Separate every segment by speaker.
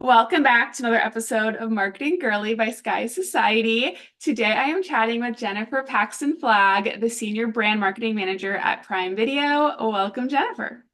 Speaker 1: Welcome back to another episode of Marketing Girly by Sky Society. Today I am chatting with Jennifer Paxton Flagg, the Senior Brand Marketing Manager at Prime Video. Welcome, Jennifer.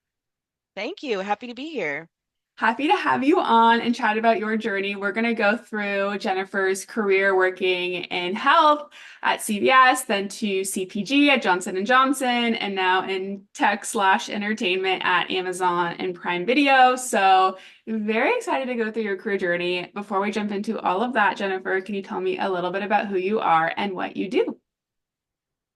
Speaker 2: Thank you. Happy to be here.
Speaker 1: Happy to have you on and chat about your journey. We're going to go through Jennifer's career working in health at CVS, then to CPG at Johnson& Johnson, and now in tech slash entertainment at Amazon and Prime Video. So very excited to go through your career journey. Before we jump into all of that, Jennifer, can you tell me a little bit about who you are and what you do?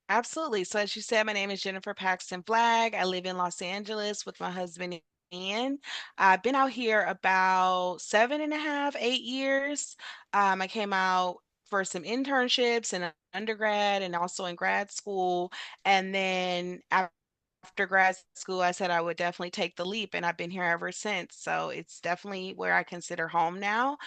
Speaker 2: Absolutely. So, as you said, my name is Jennifer Paxton Flagg. I live in Los Angeles with my husband, Ian. I've been out here about 7.5, 8 years. I came out for some internships in undergrad and also in grad school. And then after grad school, I said I would definitely take the leap, and I've been here ever since. So it's definitely where I consider home now.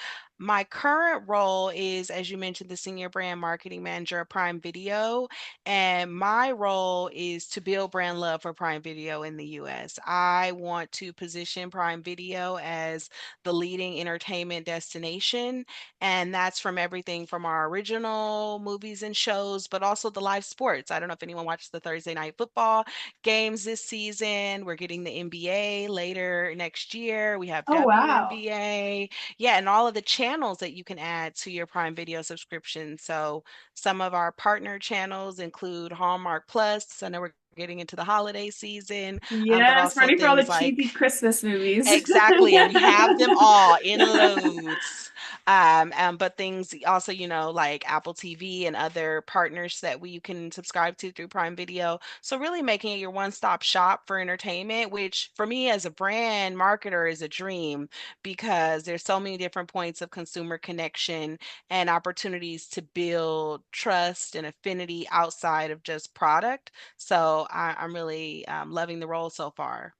Speaker 2: My current role is, as you mentioned, the Senior Brand Marketing Manager of Prime Video. And my role is to build brand love for Prime Video in the US. I want to position Prime Video as the leading entertainment destination. And that's from everything from our original movies and shows, but also the live sports. I don't know if anyone watched the Thursday Night Football games this season. We're getting the NBA later next year. We have
Speaker 1: Oh, wow.
Speaker 2: WNBA. Yeah, and all of the channels that you can add to your Prime Video subscription. So some of our partner channels include Hallmark Plus. I know we're getting into the holiday season, but
Speaker 1: Yes,
Speaker 2: also
Speaker 1: ready for all the
Speaker 2: things like
Speaker 1: cheesy Christmas movies.
Speaker 2: exactly, and we have them all in loads. But things also, like Apple TV and other partners that you can subscribe to through Prime Video. So really making it your one-stop shop for entertainment, which for me as a brand marketer is a dream because there's so many different points of consumer connection and opportunities to build trust and affinity outside of just product. So I'm really loving the role so far.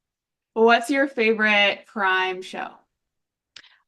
Speaker 1: What's your favorite Prime show?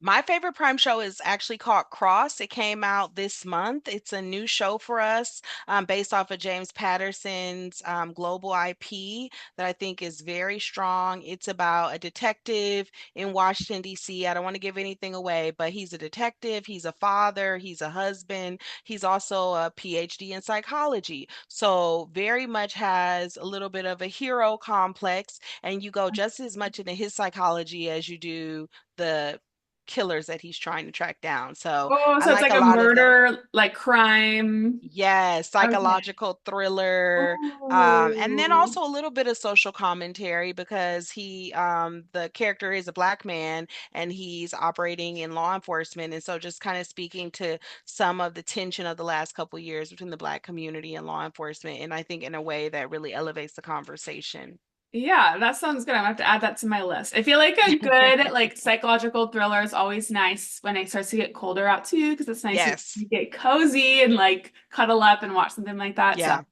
Speaker 2: My favorite Prime show is actually called Cross. It came out this month. It's a new show for us, based off of James Patterson's global IP that I think is very strong. It's about a detective in Washington, D.C. I don't want to give anything away, but he's a detective, he's a father, he's a husband, he's also a PhD in psychology. So, very much has a little bit of a hero complex, and you go just as much into his psychology as you do the killers that he's trying to track down. So
Speaker 1: Oh,
Speaker 2: I
Speaker 1: so it's
Speaker 2: like
Speaker 1: like
Speaker 2: a
Speaker 1: a
Speaker 2: lot of the,
Speaker 1: murder, like crime.
Speaker 2: yes,
Speaker 1: Okay.
Speaker 2: psychological thriller, and then
Speaker 1: Oh,
Speaker 2: also a little bit of social commentary because the character is a black man and he's operating in law enforcement, and so just kind of speaking to some of the tension of the last couple years between the black community and law enforcement, and I think in a way that really elevates the conversation.
Speaker 1: yeah, that sounds good. I'm gonna have to add that to my list. I feel like a good like psychological thriller is always nice when it starts to get colder out too, because it's nice to
Speaker 2: Yes.
Speaker 1: get cozy and like cuddle up and watch something like that. So,
Speaker 2: Yeah.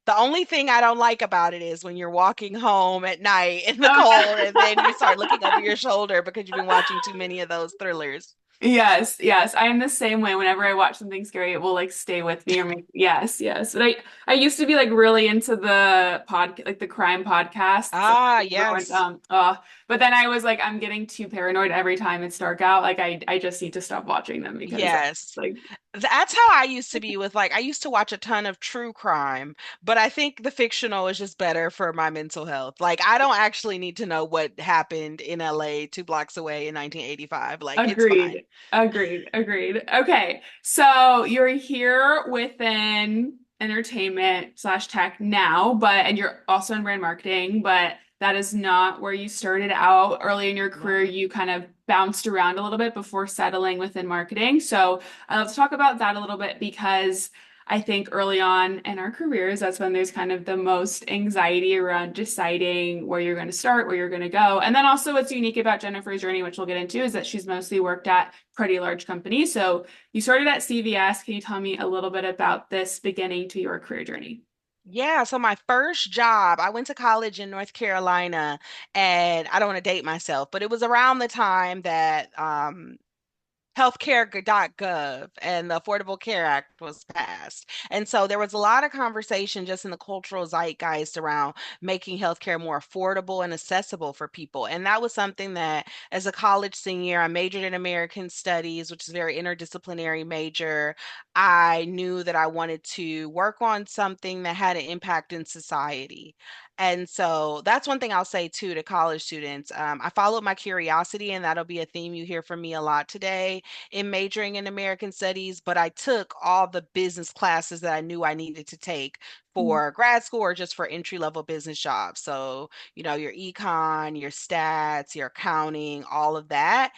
Speaker 2: The only thing I don't like about it is when you're walking home at night in the
Speaker 1: oh
Speaker 2: cold and then you
Speaker 1: yeah.
Speaker 2: start looking over your shoulder because you've been watching too many of those thrillers.
Speaker 1: Yes, yes. I am the same way. Whenever I watch something scary, it will like stay with me or make yes, yes. But I used to be like really into the like the crime podcasts.
Speaker 2: Ah,
Speaker 1: Everyone,
Speaker 2: yes.
Speaker 1: but then I was like, I'm getting too paranoid every time it's dark out. Like I just need to stop watching them because
Speaker 2: Yes.
Speaker 1: like
Speaker 2: That's how I used to be with I used to watch a ton of true crime, but I think the fictional is just better for my mental health. Like I don't actually need to know what happened in LA 2 blocks away in 1985. Like it's fine.
Speaker 1: agreed, agreed, agreed. Okay, so you're here within entertainment slash tech now, but and you're also in brand marketing, but that is not where you started out early in your career.
Speaker 2: No.
Speaker 1: You kind of bounced around a little bit before settling within marketing. So let's talk about that a little bit because I think early on in our careers, that's when there's kind of the most anxiety around deciding where you're going to start, where you're going to go. And then also, what's unique about Jennifer's journey, which we'll get into, is that she's mostly worked at pretty large companies. So you started at CVS. Can you tell me a little bit about this beginning to your career journey?
Speaker 2: Yeah, so my first job, I went to college in North Carolina, and I don't want to date myself, but it was around the time that healthcare.gov and the Affordable Care Act was passed. And so there was a lot of conversation just in the cultural zeitgeist around making healthcare more affordable and accessible for people. And that was something that as a college senior, I majored in American Studies, which is a very interdisciplinary major. I knew that I wanted to work on something that had an impact in society. And so that's one thing I'll say too to college students. I followed my curiosity, and that'll be a theme you hear from me a lot today in majoring in American Studies. But I took all the business classes that I knew I needed to take for grad school or just for entry level business jobs. So, your econ, your stats, your accounting, all of that.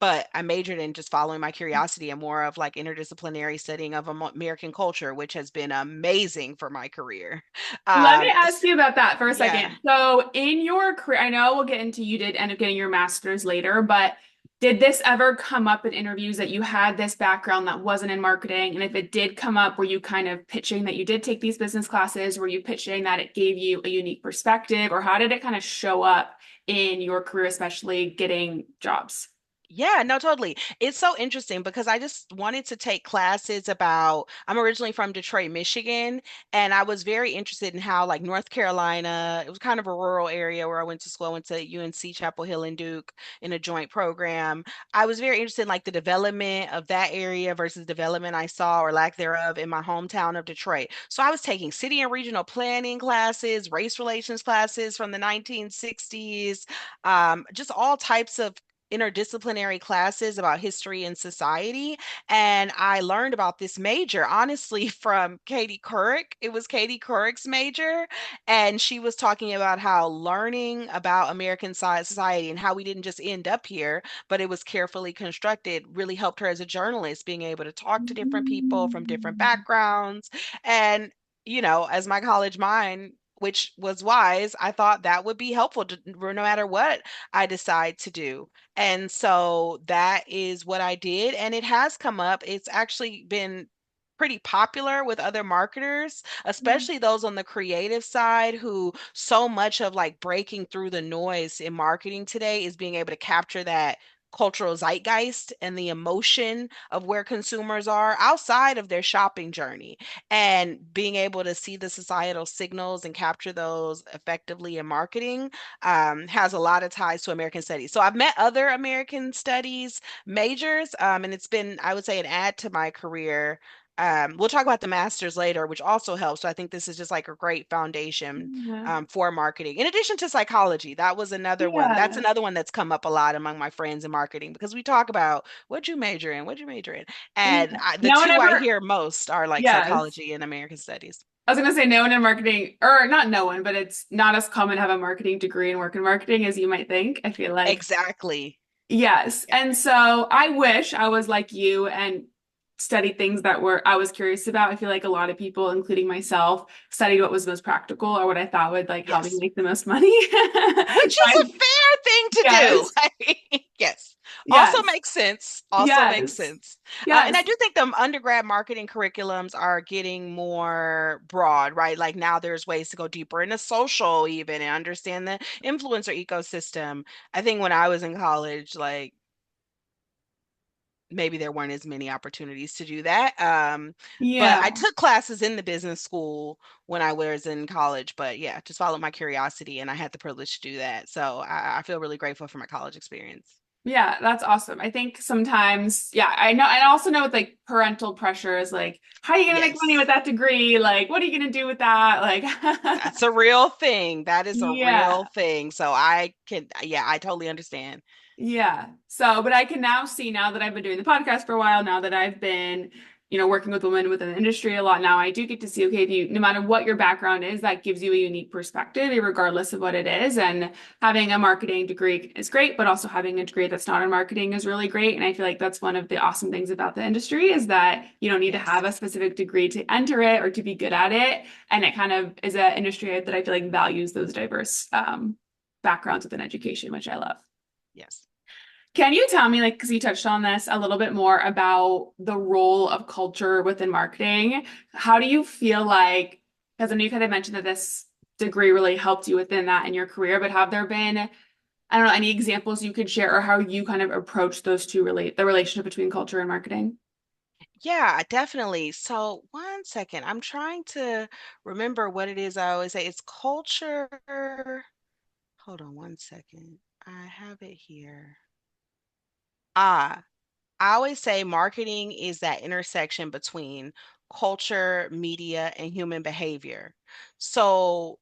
Speaker 2: But I majored in just following my curiosity and more of like interdisciplinary studying of American culture, which has been amazing for my career.
Speaker 1: Let me ask you about that for a
Speaker 2: Yeah.
Speaker 1: second. So, in your career, I know we'll get into you did end up getting your master's later, but did this ever come up in interviews that you had this background that wasn't in marketing? And if it did come up, were you kind of pitching that you did take these business classes? Were you pitching that it gave you a unique perspective? Or how did it kind of show up in your career, especially getting jobs?
Speaker 2: Yeah, no, totally. It's so interesting because I just wanted to take classes about, I'm originally from Detroit, Michigan, and I was very interested in how like North Carolina, it was kind of a rural area where I went to school. I went to UNC Chapel Hill and Duke in a joint program. I was very interested in like the development of that area versus development I saw or lack thereof in my hometown of Detroit. So I was taking city and regional planning classes, race relations classes from the 1960s, just all types of interdisciplinary classes about history and society. And I learned about this major, honestly, from Katie Couric. It was Katie Couric's major. And she was talking about how learning about American society and how we didn't just end up here, but it was carefully constructed, really helped her as a journalist, being able to talk to different people from different backgrounds. And, as my college mind, which was wise, I thought that would be helpful to, no matter what I decide to do. And so that is what I did. And it has come up. It's actually been pretty popular with other marketers, especially those on the creative side who so much of like breaking through the noise in marketing today is being able to capture that cultural zeitgeist and the emotion of where consumers are outside of their shopping journey and being able to see the societal signals and capture those effectively in marketing has a lot of ties to American studies. So I've met other American studies majors, and it's been, I would say, an add to my career. We'll talk about the master's later, which also helps. So I think this is just like a great foundation
Speaker 1: Yeah.
Speaker 2: for marketing. In addition to psychology, that was another one. That's
Speaker 1: Yeah.
Speaker 2: another one that's come up a lot among my friends in marketing because we talk about what'd you major in, what'd you major in,
Speaker 1: Yeah.
Speaker 2: and the
Speaker 1: No one
Speaker 2: two I
Speaker 1: ever,
Speaker 2: hear most are like
Speaker 1: yes.
Speaker 2: psychology and American studies.
Speaker 1: I was gonna say no one in marketing, or not no one, but it's not as common to have a marketing degree and work in marketing as you might think. I feel like
Speaker 2: Exactly.
Speaker 1: yes.
Speaker 2: Yeah.
Speaker 1: And so I wish I was like you and studied things that were I was curious about. I feel like a lot of people, including myself, studied what was most practical or what I thought would like help me
Speaker 2: Yes.
Speaker 1: make the most money.
Speaker 2: Which is a
Speaker 1: Right?
Speaker 2: fair thing to do.
Speaker 1: Yes.
Speaker 2: Like, yes. Also
Speaker 1: Yes.
Speaker 2: makes sense. Also makes
Speaker 1: Yes.
Speaker 2: sense. And I
Speaker 1: Yes.
Speaker 2: do think the undergrad marketing curriculums are getting more broad, right? Like now there's ways to go deeper into social even and understand the influencer ecosystem. I think when I was in college, like maybe there weren't as many opportunities to do that. But I
Speaker 1: Yeah.
Speaker 2: took classes in the business school when I was in college. But yeah, just followed my curiosity and I had the privilege to do that. So I feel really grateful for my college experience.
Speaker 1: Yeah, that's awesome. I think sometimes, yeah, I know, I also know with like parental pressure is like, how are you gonna make money with
Speaker 2: Yes,
Speaker 1: that degree? Like, what are you gonna do with that? Like,
Speaker 2: that's a real thing. That is a
Speaker 1: yeah.
Speaker 2: real thing. So I can, yeah, I totally understand.
Speaker 1: Yeah. So, but I can now see now that I've been doing the podcast for a while, now that I've been, working with women within the industry a lot now, I do get to see, okay, if you, no matter what your background is, that gives you a unique perspective, regardless of what it is. And having a marketing degree is great, but also having a degree that's not in marketing is really great. And I feel like that's one of the awesome things about the industry is that you don't need to
Speaker 2: Yes,
Speaker 1: have a specific degree to enter it or to be good at it. And it kind of is an industry that I feel like values those diverse backgrounds within education, which I love.
Speaker 2: yes,
Speaker 1: Can you tell me, like, because you touched on this a little bit more about the role of culture within marketing? How do you feel like, because I know you kind of mentioned that this degree really helped you within that in your career, but have there been I don't know, any examples you could share or how you kind of approach those two the relationship between culture and marketing?
Speaker 2: Yeah, definitely. So, one second. I'm trying to remember what it is I always say. It's culture. Hold on one second. I have it here. Ah, I always say marketing is that intersection between culture, media, and human behavior. So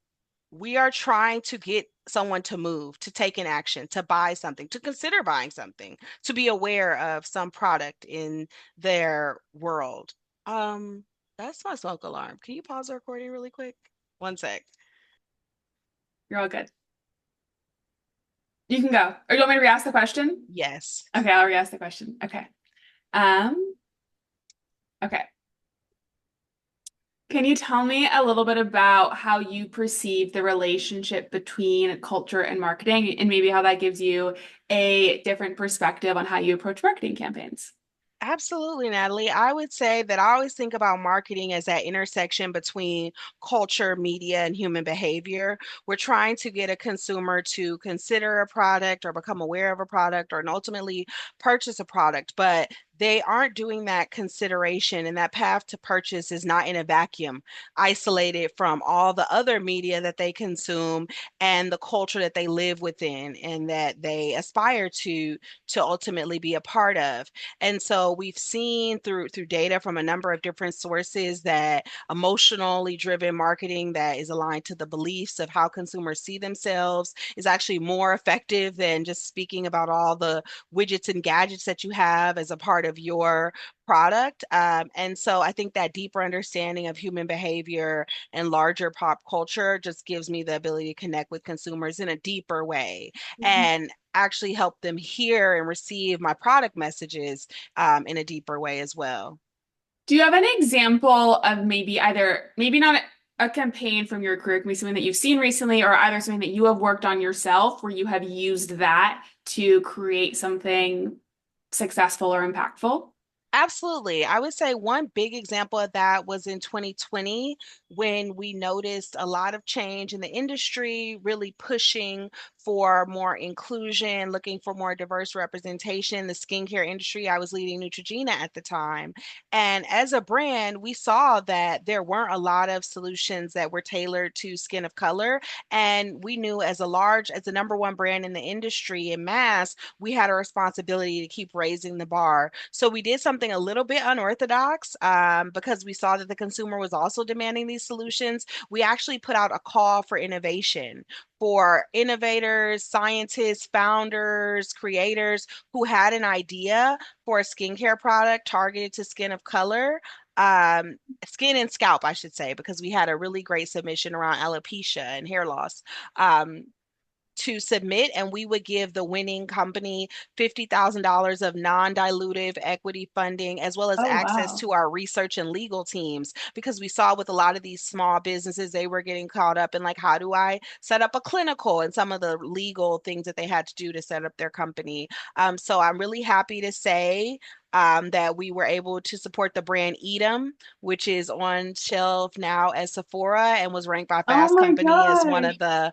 Speaker 2: we are trying to get someone to move, to take an action, to buy something, to consider buying something, to be aware of some product in their world. Um, that's my smoke alarm. Can you pause the recording really quick? One sec.
Speaker 1: You're all good. You can go. Or you want me to re-ask the question?
Speaker 2: Yes.
Speaker 1: Okay, I'll re-ask the question. Okay. Um, okay. Can you tell me a little bit about how you perceive the relationship between culture and marketing, and maybe how that gives you a different perspective on how you approach marketing campaigns?
Speaker 2: Absolutely, Natalie. I would say that I always think about marketing as that intersection between culture, media, and human behavior. We're trying to get a consumer to consider a product or become aware of a product or and ultimately purchase a product, but they aren't doing that consideration, and that path to purchase is not in a vacuum, isolated from all the other media that they consume and the culture that they live within and that they aspire to ultimately be a part of. And so we've seen through data from a number of different sources that emotionally driven marketing that is aligned to the beliefs of how consumers see themselves is actually more effective than just speaking about all the widgets and gadgets that you have as a part of your product. And so I think that deeper understanding of human behavior and larger pop culture just gives me the ability to connect with consumers in a deeper way and actually help them hear and receive my product messages in a deeper way as well.
Speaker 1: Do you have an example of maybe either, maybe not a campaign from your career, it can be something that you've seen recently, or either something that you have worked on yourself where you have used that to create something successful or impactful?
Speaker 2: Absolutely. I would say one big example of that was in 2020 when we noticed a lot of change in the industry, really pushing for more inclusion, looking for more diverse representation in the skincare industry. I was leading Neutrogena at the time. And as a brand, we saw that there weren't a lot of solutions that were tailored to skin of color. And we knew as the number one brand in the industry in mass, we had a responsibility to keep raising the bar. So we did something a little bit unorthodox because we saw that the consumer was also demanding these solutions. We actually put out a call for innovation for innovators, scientists, founders, creators who had an idea for a skincare product targeted to skin of color. Skin and scalp, I should say, because we had a really great submission around alopecia and hair loss. Um, to submit, and we would give the winning company $50,000 of non-dilutive equity funding, as well as
Speaker 1: Oh,
Speaker 2: access
Speaker 1: wow.
Speaker 2: to our research and legal teams. Because we saw with a lot of these small businesses, they were getting caught up in like, how do I set up a clinical and some of the legal things that they had to do to set up their company. So I'm really happy to say that we were able to support the brand Edam, which is on shelf now as Sephora and was ranked by
Speaker 1: Oh
Speaker 2: Fast
Speaker 1: my
Speaker 2: Company as one
Speaker 1: gosh.
Speaker 2: of the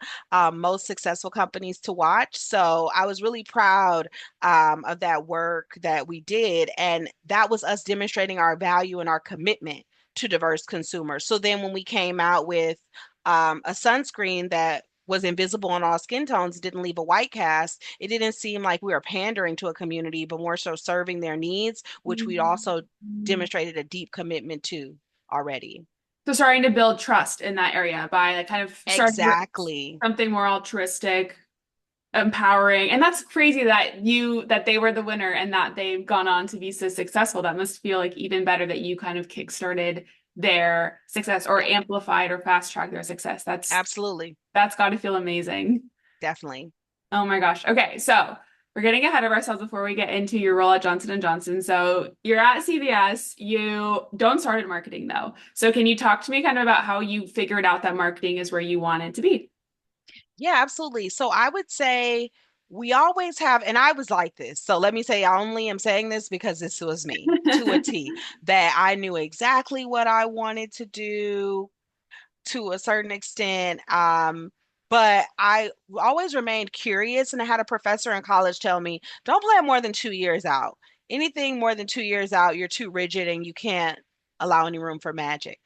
Speaker 2: most successful companies to watch. So I was really proud of that work that we did. And that was us demonstrating our value and our commitment to diverse consumers. So then when we came out with a sunscreen that was invisible on all skin tones, didn't leave a white cast, it didn't seem like we were pandering to a community, but more so serving their needs, which we also demonstrated a deep commitment to already.
Speaker 1: So starting to build trust in that area by like kind of starting with
Speaker 2: Exactly.
Speaker 1: something more altruistic, empowering. And that's crazy that that they were the winner and that they've gone on to be so successful. That must feel like even better that you kind of kickstarted their success or
Speaker 2: Yeah,
Speaker 1: amplified or fast tracked their success.
Speaker 2: absolutely.
Speaker 1: That's got to feel amazing.
Speaker 2: Definitely.
Speaker 1: Oh my gosh. Okay, so we're getting ahead of ourselves before we get into your role at Johnson and Johnson. So you're at CVS. You don't start in marketing though. So can you talk to me kind of about how you figured out that marketing is where you wanted to be?
Speaker 2: Yeah, absolutely. So I would say we always have, and I was like this. So let me say, I only am saying this because this was me to a T, that I knew exactly what I wanted to do to a certain extent. but I always remained curious. And I had a professor in college tell me, don't plan more than 2 years out. Anything more than 2 years out, you're too rigid and you can't allow any room for magic.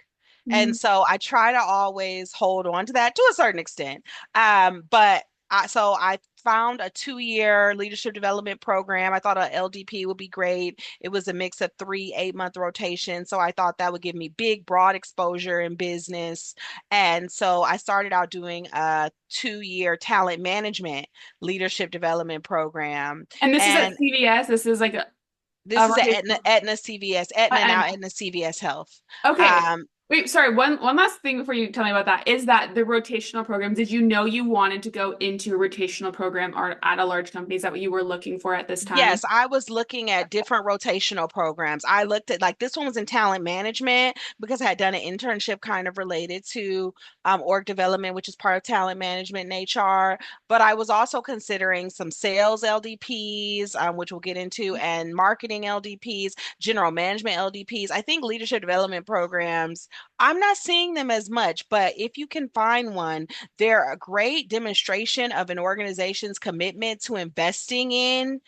Speaker 2: And
Speaker 1: Mm.
Speaker 2: so I try to always hold on to that to a certain extent. But I found a 2 year leadership development program. I thought a LDP would be great. It was a mix of 3 8-month rotations. So I thought that would give me big, broad exposure in business. And so I started out doing a 2 year talent management leadership development program.
Speaker 1: And this is at
Speaker 2: And
Speaker 1: CVS. This is like a
Speaker 2: this is at
Speaker 1: rotation.
Speaker 2: Aetna CVS, Aetna now
Speaker 1: And
Speaker 2: Aetna CVS Health.
Speaker 1: okay.
Speaker 2: Um,
Speaker 1: Wait, sorry. One last thing before you tell me about that is that the rotational program, did you know you wanted to go into a rotational program or at a large company? Is that what you were looking for at this time?
Speaker 2: Yes, I was looking at different rotational programs. I looked at like this one was in talent management because I had done an internship kind of related to org development, which is part of talent management and HR. But I was also considering some sales LDPs, which we'll get into, and marketing LDPs, general management LDPs. I think leadership development programs, I'm not seeing them as much, but if you can find one, they're a great demonstration of an organization's commitment to investing in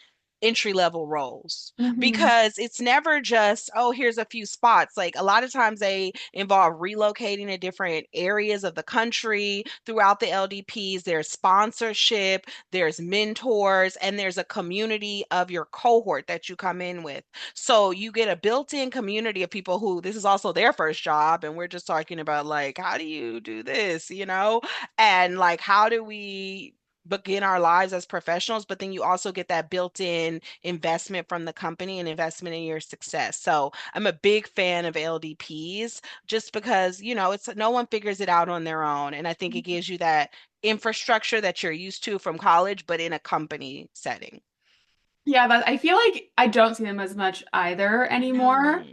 Speaker 2: entry level roles
Speaker 1: Hmm.
Speaker 2: because it's never just, oh, here's a few spots. Like a lot of times they involve relocating to different areas of the country throughout the LDPs. There's sponsorship, there's mentors, and there's a community of your cohort that you come in with. So you get a built-in community of people who this is also their first job. And we're just talking about like, how do you do this, you know? And like, how do we begin our lives as professionals, but then you also get that built-in investment from the company and investment in your success. So I'm a big fan of LDPs just because, it's no one figures it out on their own. And I think it gives you that infrastructure that you're used to from college, but in a company setting.
Speaker 1: Yeah, but I feel like I don't see them as much either anymore.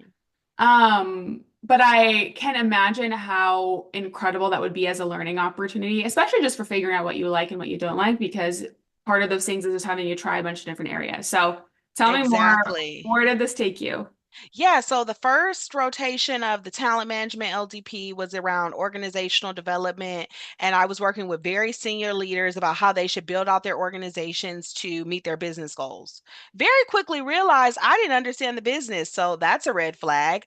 Speaker 2: No.
Speaker 1: But I can imagine how incredible that would be as a learning opportunity, especially just for figuring out what you like and what you don't like, because part of those things is just having you try a bunch of different areas. So tell me more.
Speaker 2: Exactly.
Speaker 1: Where did this take you?
Speaker 2: Yeah, so the first rotation of the talent management LDP was around organizational development, and I was working with very senior leaders about how they should build out their organizations to meet their business goals. Very quickly realized I didn't understand the business, so that's a red flag.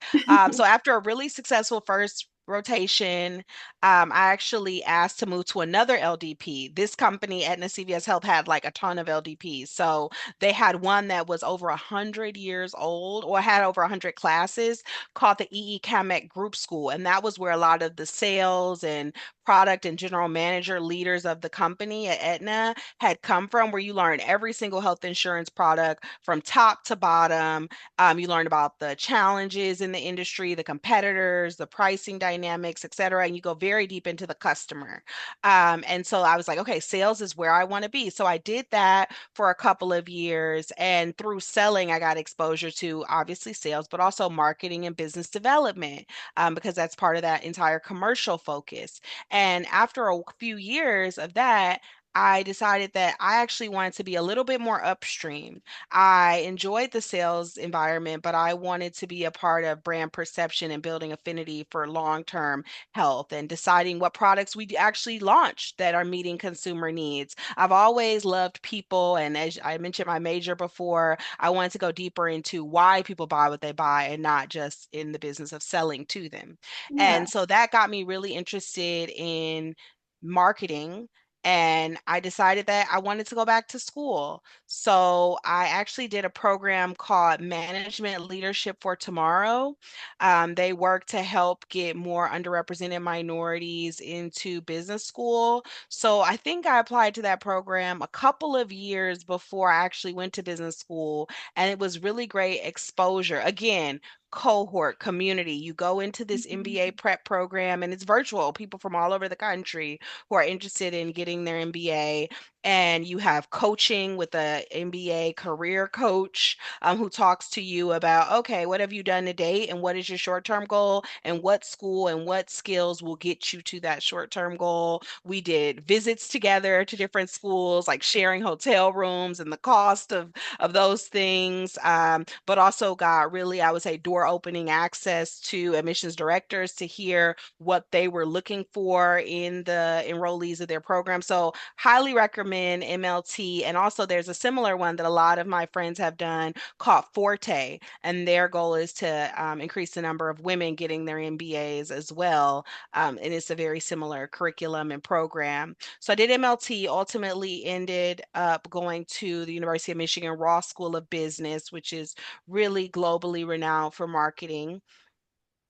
Speaker 2: So after a really successful first rotation, I actually asked to move to another LDP. This company, Aetna CVS Health, had like a ton of LDPs. So they had one that was over 100 years old or had over 100 classes called the EE Group School. And that was where a lot of the sales and product and general manager leaders of the company at Aetna had come from, where you learn every single health insurance product from top to bottom. You learn about the challenges in the industry, the competitors, the pricing dynamics, et cetera. And you go very deep into the customer. And so I was like, okay, sales is where I want to be. So I did that for a couple of years. And through selling, I got exposure to obviously sales, but also marketing and business development, because that's part of that entire commercial focus. And after a few years of that, I decided that I actually wanted to be a little bit more upstream. I enjoyed the sales environment, but I wanted to be a part of brand perception and building affinity for long-term health and deciding what products we actually launch that are meeting consumer needs. I've always loved people, and as I mentioned my major before, I wanted to go deeper into why people buy what they buy and not just in the business of selling to them.
Speaker 1: Yeah.
Speaker 2: And so that got me really interested in marketing. And I decided that I wanted to go back to school. So I actually did a program called Management Leadership for Tomorrow. They work to help get more underrepresented minorities into business school. So I think I applied to that program a couple of years before I actually went to business school. And it was really great exposure. Again, cohort community. You go into this MBA prep program and it's virtual, people from all over the country who are interested in getting their MBA. And you have coaching with a MBA career coach, who talks to you about, okay, what have you done to date and what is your short-term goal and what school and what skills will get you to that short-term goal. We did visits together to different schools, like sharing hotel rooms and the cost of those things, but also got really, I would say, door were opening access to admissions directors to hear what they were looking for in the enrollees of their program. So highly recommend MLT. And also there's a similar one that a lot of my friends have done called Forte, and their goal is to increase the number of women getting their MBAs as well. And it's a very similar curriculum and program. So I did MLT, ultimately ended up going to the University of Michigan Ross School of Business, which is really globally renowned for marketing.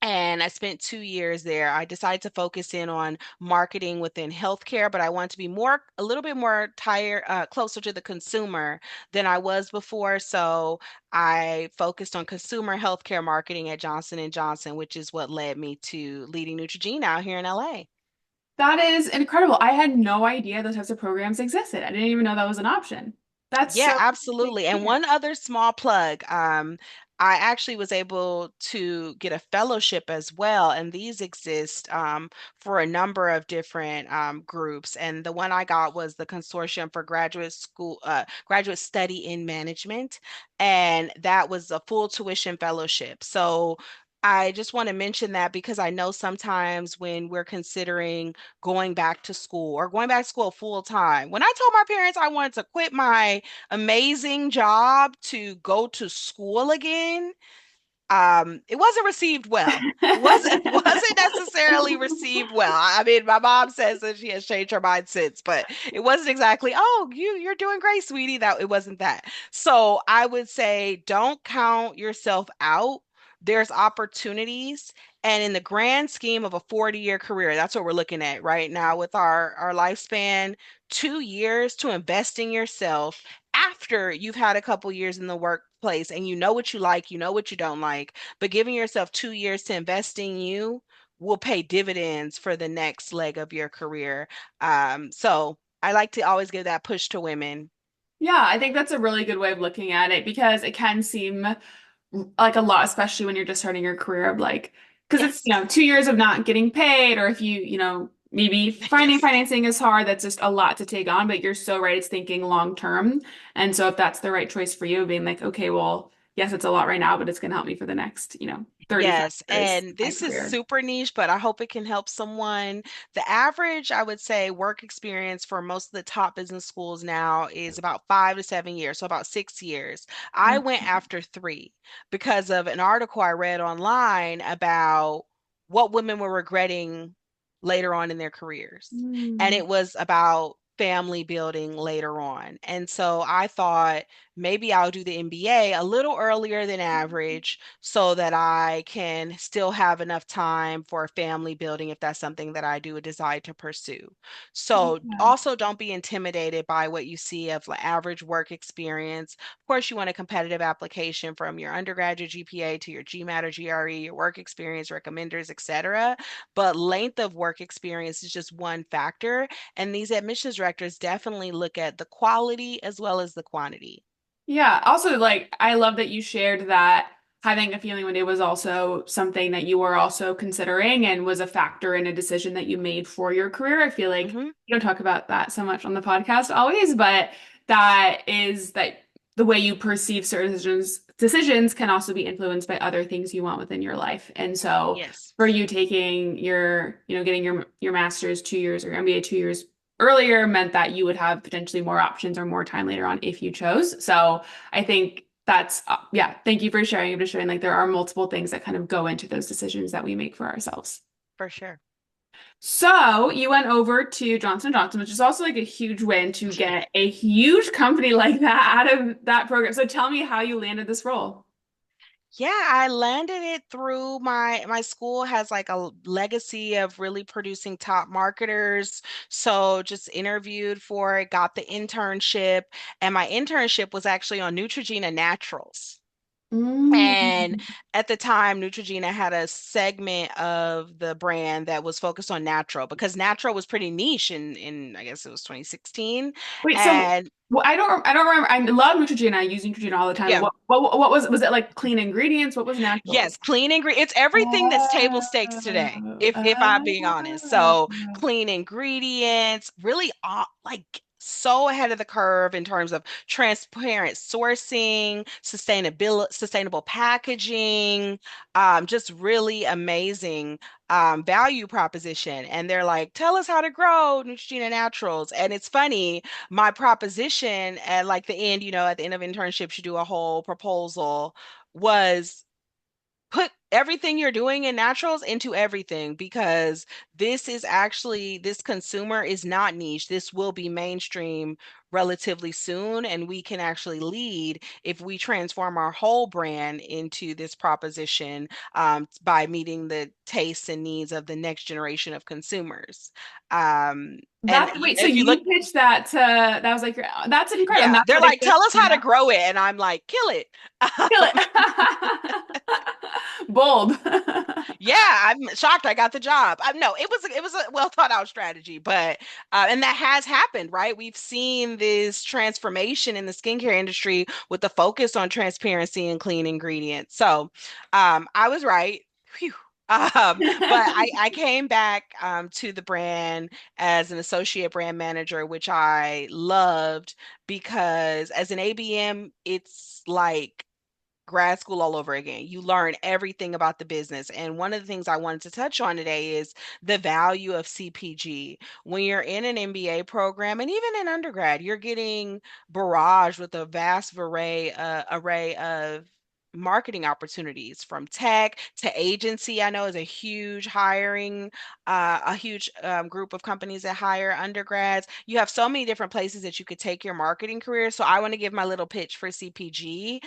Speaker 2: And I spent 2 years there. I decided to focus in on marketing within healthcare, but I wanted to be a little bit more closer to the consumer than I was before. So I focused on consumer healthcare marketing at Johnson and Johnson, which is what led me to leading Neutrogena out here in LA.
Speaker 1: That is incredible. I had no idea those types of programs existed. I didn't even know that was an option. That's
Speaker 2: Yeah,
Speaker 1: so interesting
Speaker 2: absolutely.
Speaker 1: to
Speaker 2: And
Speaker 1: hear.
Speaker 2: one other small plug, I actually was able to get a fellowship as well, and these exist for a number of different groups. And the one I got was the Consortium for Graduate Study in Management, and that was a full tuition fellowship. So I just want to mention that because I know sometimes when we're considering going back to school or going back to school full time, when I told my parents I wanted to quit my amazing job to go to school again, it wasn't received well. It wasn't necessarily received well. I mean, my mom says that she has changed her mind since, but it wasn't exactly, oh, you're doing great, sweetie. That it wasn't that. So I would say don't count yourself out. There's opportunities. And in the grand scheme of a 40-year career, that's what we're looking at right now with our lifespan, 2 years to invest in yourself after you've had a couple years in the workplace and you know what you like, you know what you don't like, but giving yourself 2 years to invest in you will pay dividends for the next leg of your career. So I like to always give that push to women.
Speaker 1: Yeah, I think that's a really good way of looking at it because it can seem like a lot, especially when you're just starting your career of like, because it's,
Speaker 2: Yes.
Speaker 1: 2 years of not getting paid, or if maybe finding
Speaker 2: Yes.
Speaker 1: financing is hard, that's just a lot to take on, but you're so right, it's thinking long term. And so if that's the right choice for you, being like, okay, well, yes, it's a lot right now, but it's going to help me for the next, 35
Speaker 2: Yes,
Speaker 1: years
Speaker 2: and
Speaker 1: of my
Speaker 2: this is
Speaker 1: career.
Speaker 2: super niche, but I hope it can help someone. The average, I would say, work experience for most of the top business schools now is about 5 to 7 years, so about 6 years. I went after 3 because of an article I read online about what women were regretting later on in their careers. And
Speaker 1: Mm.
Speaker 2: it was about family building later on. And so I thought maybe I'll do the MBA a little earlier than average so that I can still have enough time for family building if that's something that I do decide to pursue. So
Speaker 1: Yeah.
Speaker 2: also don't be intimidated by what you see of like average work experience. Of course, you want a competitive application from your undergraduate GPA to your GMAT or GRE, your work experience, recommenders, etc. But length of work experience is just one factor. And these admissions directors definitely look at the quality as well as the quantity.
Speaker 1: Yeah. Also, like, I love that you shared that having a feeling one day was also something that you were also considering and was a factor in a decision that you made for your career. I feel like
Speaker 2: Hmm.
Speaker 1: you don't talk about that so much on the podcast always, but that the way you perceive certain decisions can also be influenced by other things you want within your life. And so
Speaker 2: Yes,
Speaker 1: for you taking getting your master's 2 years or MBA 2 years earlier meant that you would have potentially more options or more time later on if you chose. So I think yeah, thank you for sharing. I'm just showing like there are multiple things that kind of go into those decisions that we make for ourselves.
Speaker 2: for sure.
Speaker 1: So you went over to Johnson Johnson, which is also like a huge win to get a huge company like that out of that program. So tell me how you landed this role.
Speaker 2: Yeah, I landed it through my school has like a legacy of really producing top marketers. So just interviewed for it, got the internship, and my internship was actually on Neutrogena Naturals.
Speaker 1: Mm.
Speaker 2: And at the time, Neutrogena had a segment of the brand that was focused on natural because natural was pretty niche in I guess it was 2016.
Speaker 1: Wait, so
Speaker 2: And
Speaker 1: well, I don't remember. I love Neutrogena. I use Neutrogena all the time.
Speaker 2: yeah,
Speaker 1: What was it like clean ingredients? What was
Speaker 2: yes,
Speaker 1: naturals?
Speaker 2: clean ingredients. It's everything that's table stakes today,
Speaker 1: Oh,
Speaker 2: if I'm being honest. So
Speaker 1: oh.
Speaker 2: clean ingredients, really like so ahead of the curve in terms of transparent sourcing, sustainable packaging, just really amazing value proposition. And they're like, tell us how to grow Neutrogena Naturals. And it's funny, my proposition at like the end, at the end of internships, you do a whole proposal was put everything you're doing in naturals into everything because this consumer is not niche. This will be mainstream relatively soon, and we can actually lead if we transform our whole brand into this proposition by meeting the tastes and needs of the next generation of consumers. And
Speaker 1: That's wait, so
Speaker 2: if you look,
Speaker 1: you pitched that to that was like your that's incredible. And
Speaker 2: yeah,
Speaker 1: that's
Speaker 2: they're
Speaker 1: what it
Speaker 2: like,
Speaker 1: gets,
Speaker 2: tell us
Speaker 1: you
Speaker 2: how to
Speaker 1: know?
Speaker 2: grow it, and I'm like, kill it.
Speaker 1: Kill it. Bold.
Speaker 2: Yeah, I'm shocked I got the job. No, it was a well thought out strategy, but and that has happened, right? We've seen this transformation in the skincare industry with the focus on transparency and clean ingredients. So, I was right. Phew. But I came back to the brand as an associate brand manager, which I loved because as an ABM, it's like grad school all over again. You learn everything about the business. And one of the things I wanted to touch on today is the value of CPG. When you're in an MBA program and even in undergrad, you're getting barraged with a vast array of marketing opportunities from tech to agency. I know is a huge a huge group of companies that hire undergrads. You have so many different places that you could take your marketing career. So I want to give my little pitch for CPG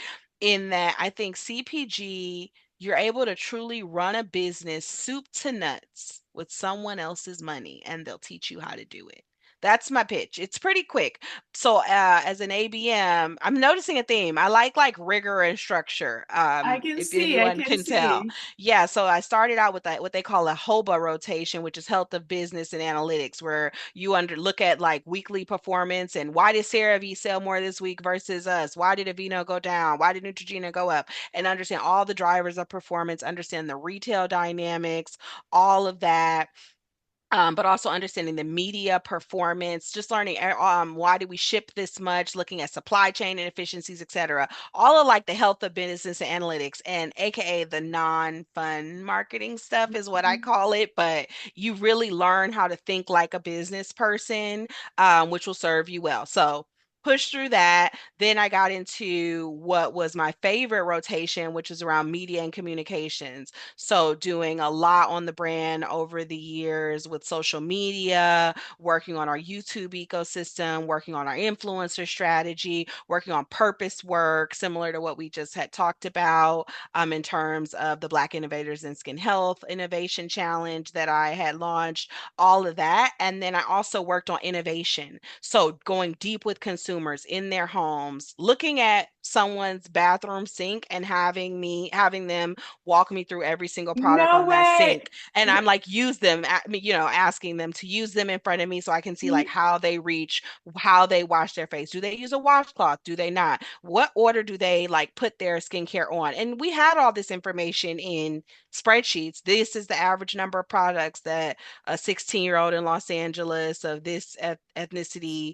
Speaker 2: in that I think CPG, you're able to truly run a business soup to nuts with someone else's money, and they'll teach you how to do it. That's my pitch. It's pretty quick. So, as an ABM, I'm noticing a theme. I like rigor and structure.
Speaker 1: I can
Speaker 2: If
Speaker 1: see, I
Speaker 2: anyone
Speaker 1: can
Speaker 2: can tell,
Speaker 1: see.
Speaker 2: yeah. So I started out with that what they call a HOBA rotation, which is health of business and analytics, where you look at like weekly performance and why did CeraVe sell more this week versus us? Why did Aveeno go down? Why did Neutrogena go up? And understand all the drivers of performance, understand the retail dynamics, all of that, but also understanding the media performance, just learning why do we ship this much, looking at supply chain inefficiencies, et cetera. All of like the health of business and analytics, and AKA the non-fun marketing stuff is what I call it. But you really learn how to think like a business person, which will serve you well. So push through that. Then I got into what was my favorite rotation, which is around media and communications. So, doing a lot on the brand over the years with social media, working on our YouTube ecosystem, working on our influencer strategy, working on purpose work, similar to what we just had talked about in terms of the Black Innovators in Skin Health Innovation Challenge that I had launched, all of that. And then I also worked on innovation. So, going deep with consumers in their homes, looking at someone's bathroom sink and having them walk me through every single product
Speaker 1: No
Speaker 2: on that
Speaker 1: way.
Speaker 2: sink. And I'm like, use them, asking them to use them in front of me so I can see like how they reach, how they wash their face. Do they use a washcloth? Do they not? What order do they like put their skincare on? And we had all this information in spreadsheets. This is the average number of products that a 16-year-old in Los Angeles of this ethnicity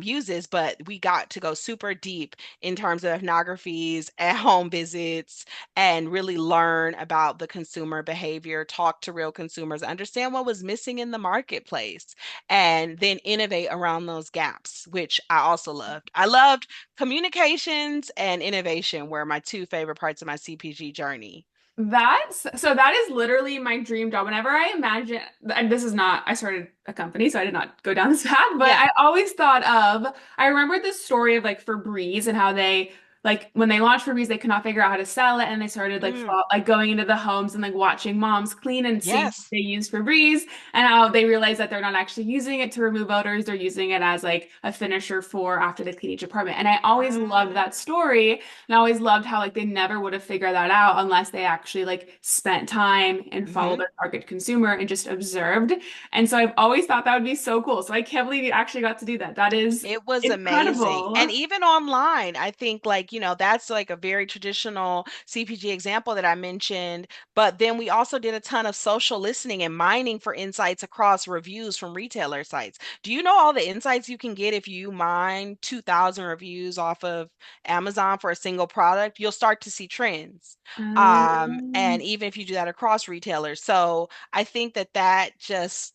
Speaker 2: uses, but we got to go super deep in terms of ethnographies, at home visits, and really learn about the consumer behavior, talk to real consumers, understand what was missing in the marketplace, and then innovate around those gaps, which I also loved. I loved communications and innovation were my two favorite parts of my CPG journey.
Speaker 1: That is literally my dream job. Whenever I imagine, and this is not, I started a company, so I did not go down this path, but
Speaker 2: Yeah.
Speaker 1: I always thought of, I remembered this story of like Febreze and how they, like when they launched Febreze, they could not figure out how to sell it. And they started like,
Speaker 2: Mm,
Speaker 1: like going into the homes and like watching moms clean and seeing
Speaker 2: yes.
Speaker 1: they use Febreze and how they realized that they're not actually using it to remove odors. They're using it as like a finisher for after they clean each apartment. And I always loved
Speaker 2: Ah,
Speaker 1: that story. And I always loved how like they never would have figured that out unless they actually like spent time and followed
Speaker 2: mhm.
Speaker 1: their target consumer and just observed. And so I've always thought that would be so cool. So I can't believe you actually got to do that. That is
Speaker 2: It was amazing. And
Speaker 1: incredible.
Speaker 2: even online, I think like, that's like a very traditional CPG example that I mentioned. But then we also did a ton of social listening and mining for insights across reviews from retailer sites. Do you know all the insights you can get if you mine 2,000 reviews off of Amazon for a single product? You'll start to see trends. And
Speaker 1: Um,
Speaker 2: even if you do that across retailers. So I think that just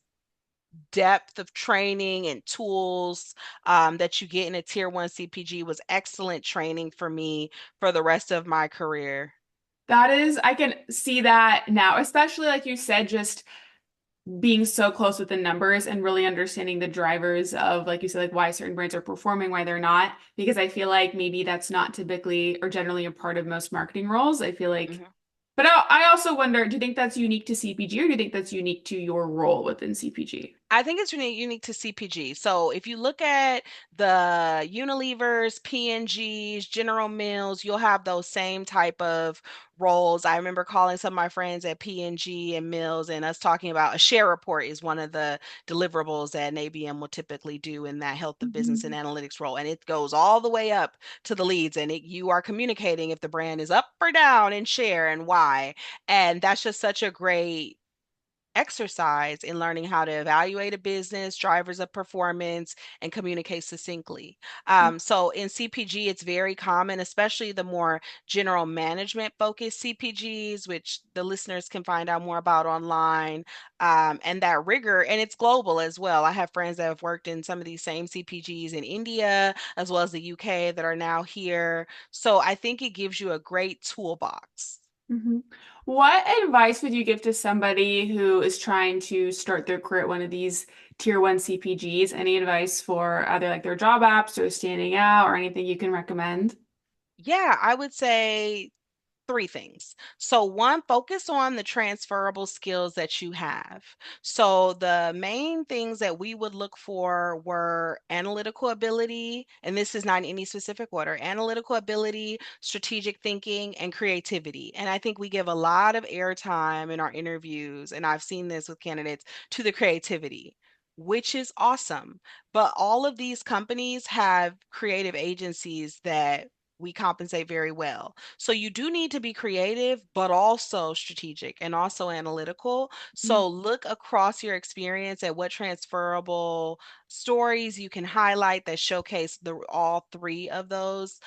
Speaker 2: depth of training and tools that you get in a tier one CPG was excellent training for me for the rest of my career.
Speaker 1: that is, I can see that now, especially like you said, just being so close with the numbers and really understanding the drivers of, like you said, like why certain brands are performing, why they're not. Because I feel like maybe that's not typically or generally a part of most marketing roles. I feel like,
Speaker 2: Mhm.
Speaker 1: but I also wonder, do you think that's unique to CPG or do you think that's unique to your role within CPG?
Speaker 2: I think it's unique to CPG. So if you look at the Unilevers, P&Gs, General Mills, you'll have those same type of roles. I remember calling some of my friends at P&G and Mills and us talking about a share report is one of the deliverables that an ABM will typically do in that health of business and
Speaker 1: Mhm.
Speaker 2: analytics role. And it goes all the way up to the leads and you are communicating if the brand is up or down in share and why. And that's just such a great exercise in learning how to evaluate a business, drivers of performance, and communicate succinctly. So in CPG, it's very common, especially the more general management focused CPGs, which the listeners can find out more about online, and that rigor, and it's global as well. I have friends that have worked in some of these same CPGs in India as well as the UK that are now here. So I think it gives you a great toolbox.
Speaker 1: Mhm. What advice would you give to somebody who is trying to start their career at one of these tier one CPGs? Any advice for either like their job apps or standing out or anything you can recommend?
Speaker 2: Yeah, I would say three things. So, one, focus on the transferable skills that you have. So, the main things that we would look for were analytical ability, and this is not in any specific order analytical ability, strategic thinking, and creativity. And I think we give a lot of airtime in our interviews, and I've seen this with candidates, to the creativity. Which is awesome. But all of these companies have creative agencies that we compensate very well. So you do need to be creative, but also strategic and also analytical. So look across your experience at what transferable stories you can highlight that showcase all three of those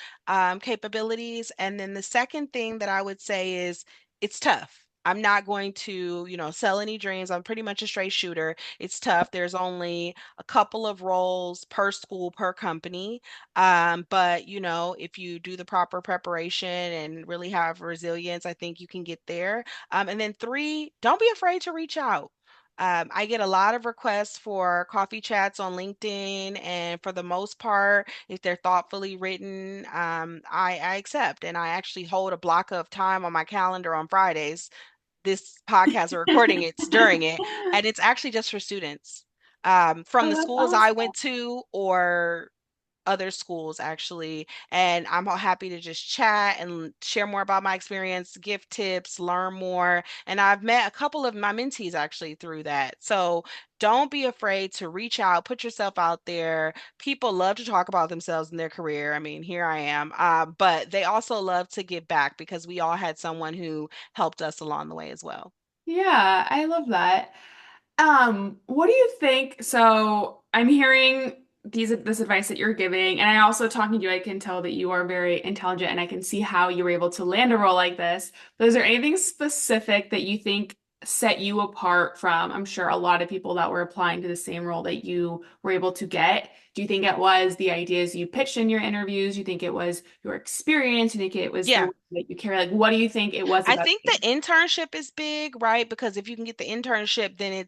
Speaker 2: capabilities. And then the second thing that I would say is it's tough. I'm not going to, sell any dreams. I'm pretty much a straight shooter. It's tough. There's only a couple of roles per school, per company. But if you do the proper preparation and really have resilience, I think you can get there. And then three, don't be afraid to reach out. I get a lot of requests for coffee chats on LinkedIn, and for the most part, if they're thoughtfully written, I accept. And I actually hold a block of time on my calendar on Fridays. This podcast we're recording it's during it, and it's actually just for students from
Speaker 1: Oh,
Speaker 2: the
Speaker 1: that's
Speaker 2: schools I
Speaker 1: awesome.
Speaker 2: went to or other schools actually. And I'm all happy to just chat and share more about my experience, give tips, learn more. And I've met a couple of my mentees actually through that. So don't be afraid to reach out, put yourself out there. People love to talk about themselves in their career. I mean, here I am. But they also love to give back because we all had someone who helped us along the way as well.
Speaker 1: Yeah, I love that. What do you think? So I'm hearing this advice that you're giving, and I also talking to you, I can tell that you are very intelligent and I can see how you were able to land a role like this. But is there anything specific that you think set you apart from, I'm sure, a lot of people that were applying to the same role that you were able to get? Do you think it was the ideas you pitched in your interviews? Do you think it was your experience? Do you think it was the
Speaker 2: Yeah.
Speaker 1: way that you carry? Like, what do you think it was
Speaker 2: I
Speaker 1: about
Speaker 2: think
Speaker 1: you?
Speaker 2: the internship is big, right? Because if you can get the internship, then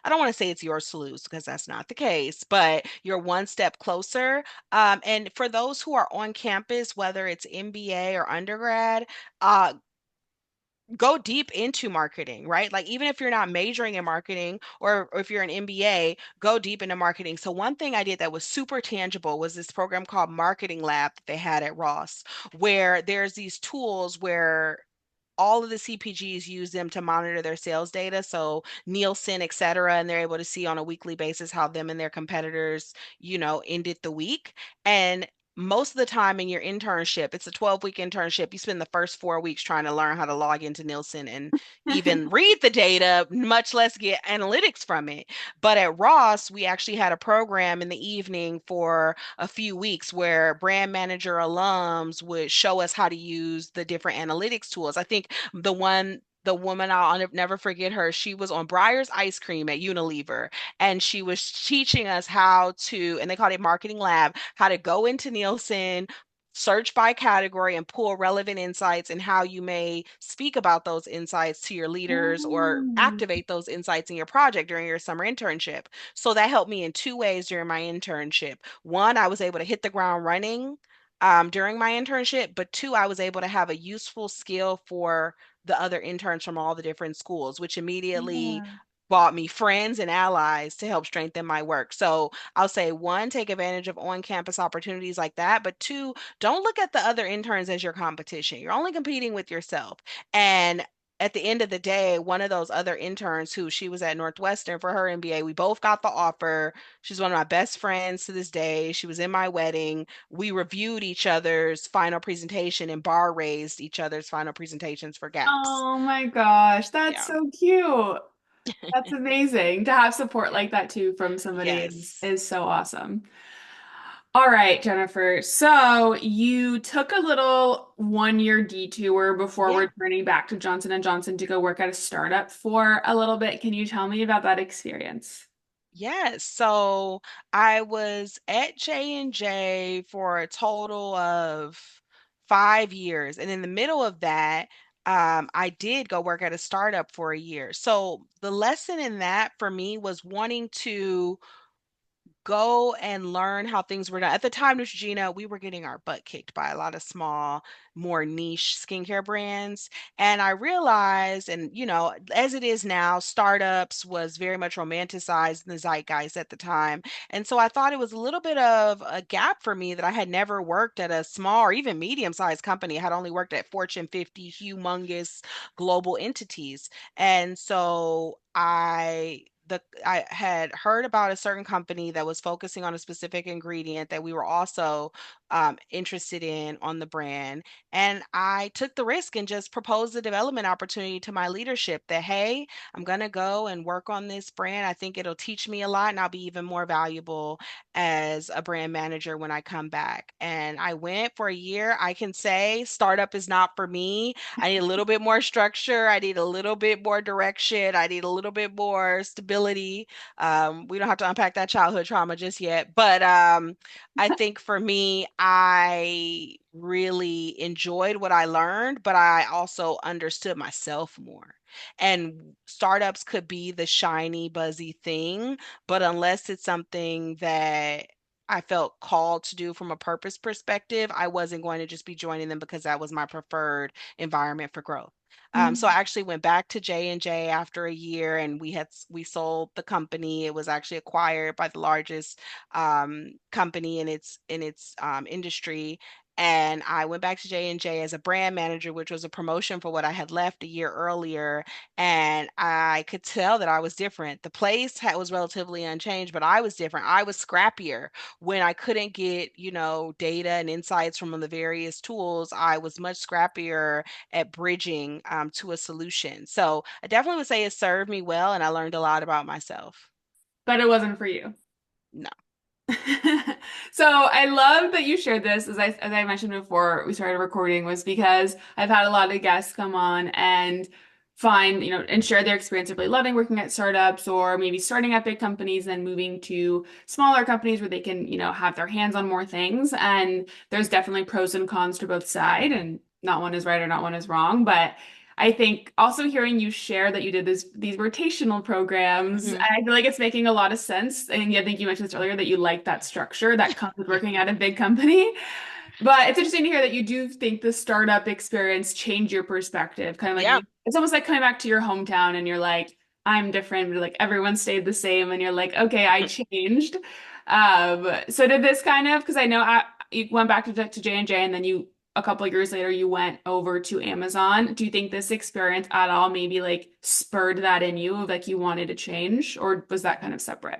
Speaker 2: I don't want to say it's yours to lose because that's not the case, but you're one step closer. And for those who are on campus, whether it's MBA or undergrad, uh, go deep into marketing, right? Like even if you're not majoring in marketing or if you're an MBA, go deep into marketing. So one thing I did that was super tangible was this program called Marketing Lab that they had at Ross, where there's these tools where all of the CPGs use them to monitor their sales data, so Nielsen, et cetera, and they're able to see on a weekly basis how them and their competitors, ended the week. And most of the time in your internship, it's a 12-week internship, you spend the first 4 weeks trying to learn how to log into Nielsen and even read the data, much less get analytics from it. But at Ross, we actually had a program in the evening for a few weeks where brand manager alums would show us how to use the different analytics tools. I think the woman, I'll never forget her. She was on Breyer's ice cream at Unilever, and she was teaching us how to, and they called it Marketing Lab, how to go into Nielsen, search by category, and pull relevant insights and how you may speak about those insights to your leaders or
Speaker 1: Mm.
Speaker 2: activate those insights in your project during your summer internship. So that helped me in two ways during my internship. One, I was able to hit the ground running during my internship, but two, I was able to have a useful skill for the other interns from all the different schools, which immediately
Speaker 1: Yeah.
Speaker 2: bought me friends and allies to help strengthen my work. So I'll say one, take advantage of on-campus opportunities like that, but two, don't look at the other interns as your competition. You're only competing with yourself. And at the end of the day, one of those other interns who she was at Northwestern for her MBA, we both got the offer. She's one of my best friends to this day. She was in my wedding. We reviewed each other's final presentation and bar raised each other's final presentations for gaps.
Speaker 1: Oh my gosh, that's
Speaker 2: Yeah.
Speaker 1: so cute. That's amazing. To have support
Speaker 2: Yeah.
Speaker 1: like that too from somebody
Speaker 2: Yes.
Speaker 1: is so awesome. All right, Jennifer. So you took a little 1 year detour before
Speaker 2: Yeah.
Speaker 1: returning back to Johnson and Johnson to go work at a startup for a little bit. Can you tell me about that experience?
Speaker 2: Yes. So I was at J&J for a total of 5 years. And in the middle of that, I did go work at a startup for a year. So the lesson in that for me was wanting to go and learn how things were done. At the time, Neutrogena, we were getting our butt kicked by a lot of small, more niche skincare brands. And I realized, and as it is now, startups was very much romanticized in the zeitgeist at the time. And so I thought it was a little bit of a gap for me that I had never worked at a small or even medium-sized company. I had only worked at Fortune 50, humongous global entities. And so I had heard about a certain company that was focusing on a specific ingredient that we were also interested in on the brand. And I took the risk and just proposed a development opportunity to my leadership that, hey, I'm going to go and work on this brand. I think it'll teach me a lot and I'll be even more valuable as a brand manager when I come back. And I went for a year. I can say startup is not for me. I need a little bit more structure. I need a little bit more direction. I need a little bit more stability. We don't have to unpack that childhood trauma just yet, but I think for me, I really enjoyed what I learned, but I also understood myself more. And startups could be the shiny, buzzy thing, but unless it's something that I felt called to do from a purpose perspective, I wasn't going to just be joining them because that was my preferred environment for growth. So I actually went back to J&J after a year, and we sold the company. It was actually acquired by the largest company in its industry. And I went back to J&J as a brand manager, which was a promotion for what I had left a year earlier. And I could tell that I was different. The place was relatively unchanged, but I was different. I was scrappier. When I couldn't get, data and insights from the various tools, I was much scrappier at bridging to a solution. So I definitely would say it served me well, and I learned a lot about myself.
Speaker 1: But it wasn't for you.
Speaker 2: No.
Speaker 1: So I love that you shared this, as I mentioned before we started recording, was because I've had a lot of guests come on and find, and share their experience of really loving working at startups or maybe starting at big companies and moving to smaller companies where they can, have their hands on more things. And there's definitely pros and cons to both sides, and not one is right or not one is wrong. But I think also hearing you share that you did these rotational programs,
Speaker 2: Hmm.
Speaker 1: I feel like it's making a lot of sense. And I think you mentioned this earlier that you like that structure that comes with working at a big company. But it's interesting to hear that you do think the startup experience changed your perspective. Kind of like
Speaker 2: Yep.
Speaker 1: it's almost like coming back to your hometown and you're like, I'm different, but like everyone stayed the same, and you're like, okay, I changed. So did this kind of, because I know you went back to J&J and then you a couple of years later you went over to Amazon. Do you think this experience at all maybe like spurred that in you of like you wanted to change, or was that kind of separate?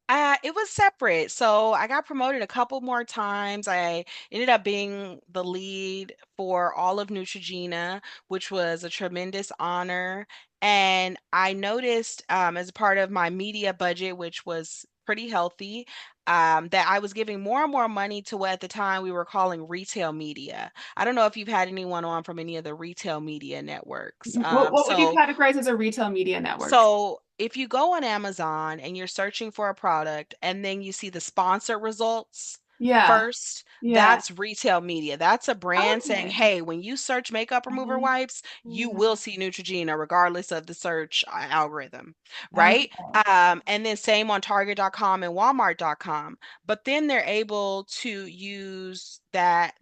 Speaker 2: It was separate. So I got promoted a couple more times. I ended up being the lead for all of Neutrogena, which was a tremendous honor. And I noticed, as a part of my media budget, which was pretty healthy, that I was giving more and more money to what at the time we were calling retail media. I don't know if you've had anyone on from any of the retail media networks.
Speaker 1: What would you categorize as a retail media network?
Speaker 2: So if you go on Amazon and you're searching for a product and then you see the sponsor results
Speaker 1: Yeah.
Speaker 2: first,
Speaker 1: Yeah.
Speaker 2: that's retail media. That's a brand saying,
Speaker 1: Okay.
Speaker 2: hey, when you search makeup remover
Speaker 1: Um,
Speaker 2: wipes, you will
Speaker 1: yeah.
Speaker 2: see Neutrogena regardless of the search algorithm, right?
Speaker 1: Okay.
Speaker 2: And then same on Target.com and Walmart.com. But then they're able to use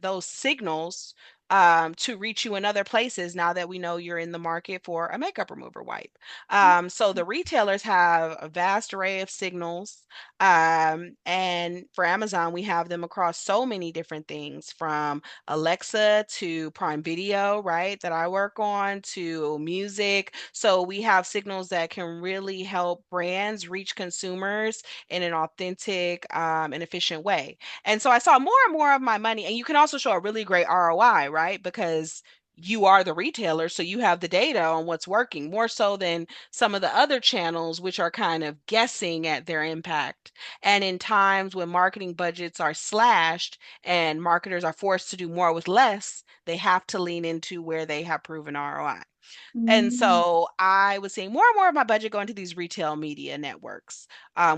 Speaker 2: those signals to reach you in other places now that we know you're in the market for a makeup remover wipe. So the retailers have a vast array of signals. And for Amazon, we have them across so many different things from Alexa to Prime Video, right? That I work on to music. So we have signals that can really help brands reach consumers in an authentic and efficient way. And so I saw more and more of my money, and you can also show a really great ROI, right? Because you are the retailer, so you have the data on what's working more so than some of the other channels, which are kind of guessing at their impact. And in times when marketing budgets are slashed and marketers are forced to do more with less, they have to lean into where they have proven ROI. And
Speaker 1: Mm.
Speaker 2: so I was seeing more and more of my budget going to these retail media networks,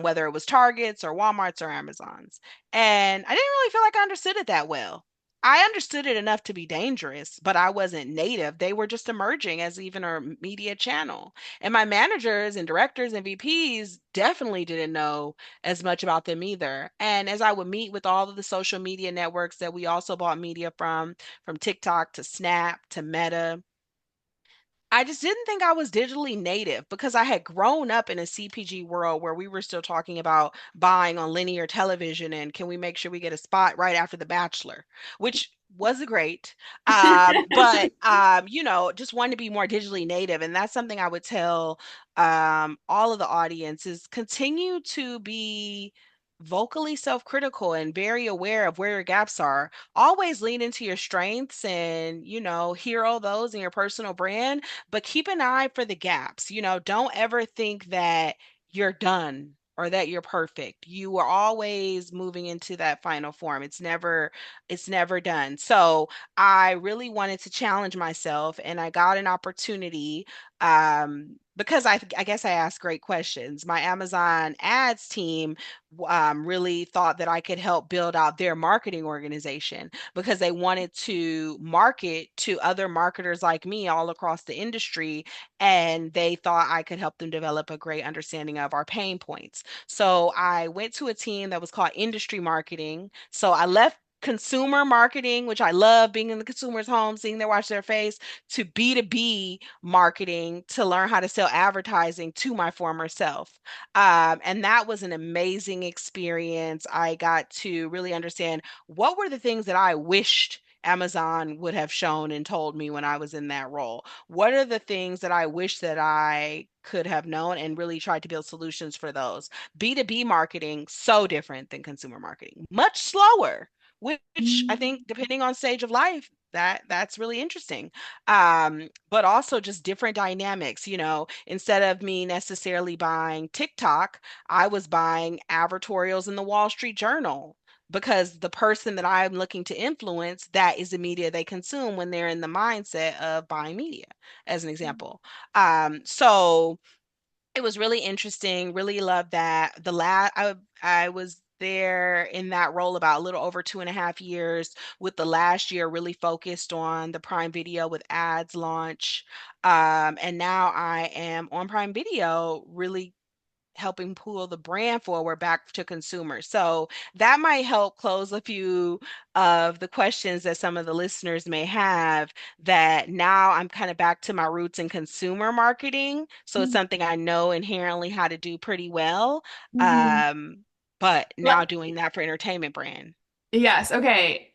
Speaker 2: whether it was Targets or Walmarts or Amazons. And I didn't really feel like I understood it that well. I understood it enough to be dangerous, but I wasn't native. They were just emerging as even a media channel. And my managers and directors and VPs definitely didn't know as much about them either. And as I would meet with all of the social media networks that we also bought media from TikTok to Snap to Meta, I just didn't think I was digitally native because I had grown up in a CPG world where we were still talking about buying on linear television and can we make sure we get a spot right after The Bachelor, which was great. Just wanted to be more digitally native. And that's something I would tell all of the audience is continue to be vocally self-critical and very aware of where your gaps are. Always lean into your strengths and, hero those in your personal brand, but keep an eye for the gaps. Don't ever think that you're done or that you're perfect. You are always moving into that final form. It's never done. So I really wanted to challenge myself and I got an opportunity because I guess I asked great questions. My Amazon ads team really thought that I could help build out their marketing organization because they wanted to market to other marketers like me all across the industry. And they thought I could help them develop a great understanding of our pain points. So I went to a team that was called industry marketing. So I left consumer marketing, which I love being in the consumer's home, seeing their watch their face, to B2B marketing to learn how to sell advertising to my former self. And that was an amazing experience. I got to really understand what were the things that I wished Amazon would have shown and told me when I was in that role? What are the things that I wish that I could have known and really tried to build solutions for those? B2B marketing, so different than consumer marketing, much slower, which I
Speaker 1: Mm.
Speaker 2: think depending on stage of life, that's really interesting. But also just different dynamics, instead of me necessarily buying TikTok, I was buying advertorials in the Wall Street Journal because the person that I'm looking to influence, that is the media they consume when they're in the mindset of buying media, as an example. So it was really interesting. Really loved that. I was there in that role about a little over 2.5 years, with the last year really focused on the Prime Video with ads launch. And now I am on Prime Video, really helping pull the brand forward back to consumers. So that might help close a few of the questions that some of the listeners may have, that now I'm kind of back to my roots in consumer marketing. So it's something I know inherently how to do pretty well.
Speaker 1: Mhm.
Speaker 2: Um, but now doing that for entertainment brand.
Speaker 1: Yes. Okay.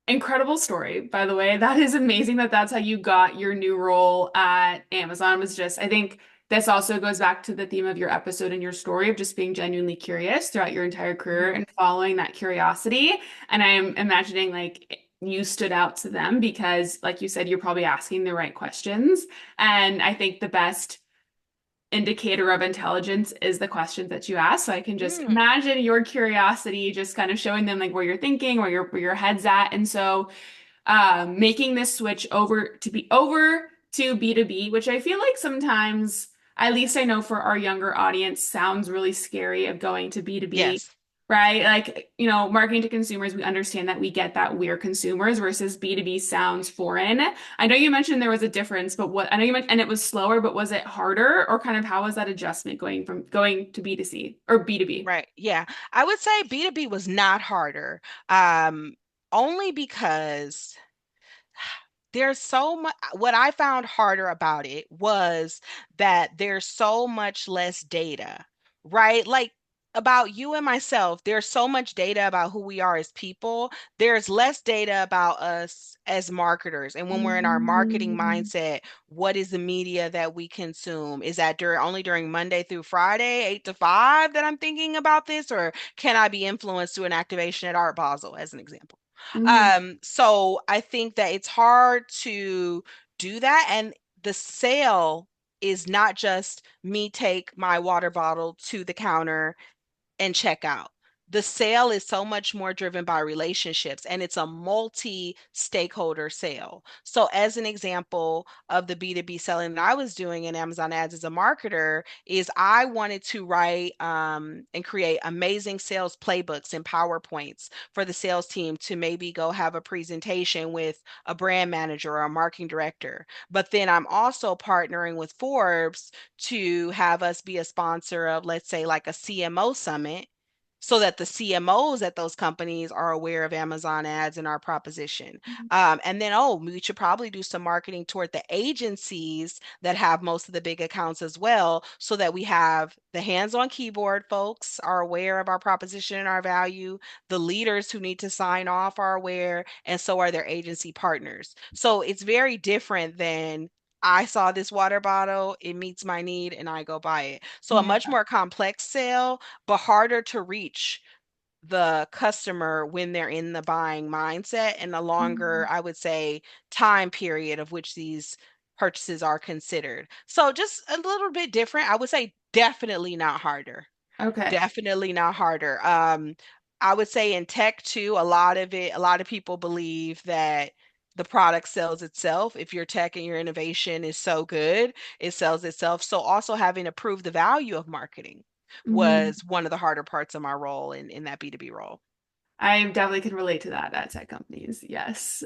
Speaker 1: Incredible story, by the way. That is amazing that that's how you got your new role at Amazon. Was just, I think this also goes back to the theme of your episode and your story of just being genuinely curious throughout your entire career
Speaker 2: Mhm.
Speaker 1: and following that curiosity. And I'm imagining like you stood out to them because, like you said, you're probably asking the right questions. And I think the best indicator of intelligence is the questions that you ask. So I can just
Speaker 2: Mm.
Speaker 1: imagine your curiosity just kind of showing them like where you're thinking, where your head's at. And so making this switch over to B2B, which I feel like sometimes, at least I know for our younger audience, sounds really scary of going to B2B,
Speaker 2: Yes.
Speaker 1: right? Like, you know, marketing to consumers, we understand that we get that we're consumers versus B2B sounds foreign. I know you mentioned there was a difference, but what I know you mentioned, and it was slower, but was it harder or kind of how was that adjustment going to B2C or B2B?
Speaker 2: Right. Yeah. I would say B2B was not harder. Um, Only because there's so much. What I found harder about it was that there's so much less data, right? Like about you and myself, there's so much data about who we are as people. There's less data about us as marketers. And when we're in our marketing
Speaker 1: Mm,
Speaker 2: mindset, what is the media that we consume? Is that only during Monday through Friday, 8 to 5, that I'm thinking about this? Or can I be influenced through an activation at Art Basel, as an example?
Speaker 1: mhm,
Speaker 2: So I think that it's hard to do that. And the sale is not just me take my water bottle to the counter and check out. The sale is so much more driven by relationships and it's a multi-stakeholder sale. So, as an example of the B2B selling that I was doing in Amazon Ads as a marketer, is I wanted to write and create amazing sales playbooks and PowerPoints for the sales team to maybe go have a presentation with a brand manager or a marketing director. But then I'm also partnering with Forbes to have us be a sponsor of, let's say, like a CMO summit so that the CMOs at those companies are aware of Amazon ads and our proposition. And then, oh, we should probably do some marketing toward the agencies that have most of the big accounts as well, so that we have the hands on keyboard folks are aware of our proposition and our value. The leaders who need to sign off are aware, and so are their agency partners. So it's very different than I saw this water bottle, it meets my need, and I go buy it. So a much
Speaker 1: yeah.
Speaker 2: more complex sale, but harder to reach the customer when they're in the buying mindset, and a longer,
Speaker 1: Mhm.
Speaker 2: I would say, time period of which these purchases are considered. So just a little bit different. I would say definitely not harder.
Speaker 1: Okay.
Speaker 2: Definitely not harder. I would say in tech too, a lot of people believe that the product sells itself. If your tech and your innovation is so good, it sells itself. So also having to prove the value of marketing
Speaker 1: Mhm.
Speaker 2: was one of the harder parts of my role in that B2B role.
Speaker 1: I definitely can relate to that at tech companies. Yes.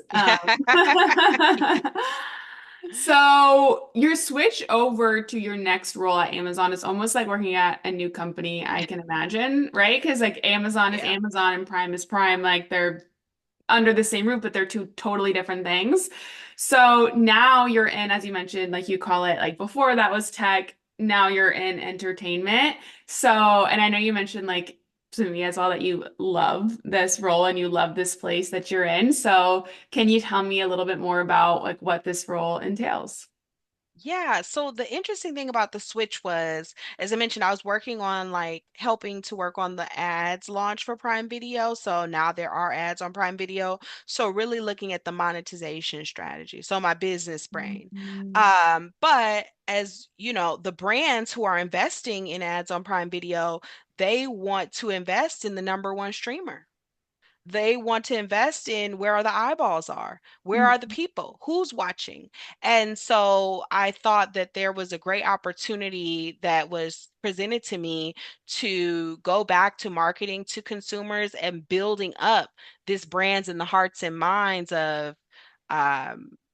Speaker 1: So your switch over to your next role at Amazon is almost like working at a new company, I can imagine, right? Because like Amazon is
Speaker 2: Yeah.
Speaker 1: Amazon and Prime is Prime. Like they're under the same roof, but they're two totally different things. So now you're in, as you mentioned, like you call it, like before that was tech, now you're in entertainment. So, and I know you mentioned like to me as well that you love this role and you love this place that you're in. So, can you tell me a little bit more about like what this role entails?
Speaker 2: Yeah, so the interesting thing about the Switch was, as I mentioned, I was working on like helping to work on the ads launch for Prime Video. So now there are ads on Prime Video. So really looking at the monetization strategy. So my business brain.
Speaker 1: Mhm.
Speaker 2: But as you know, the brands who are investing in ads on Prime Video, they want to invest in the number one streamer. They want to invest in where are the eyeballs are, where are the people, who's watching. And so I thought that there was a great opportunity that was presented to me to go back to marketing to consumers and building up this brands in the hearts and minds of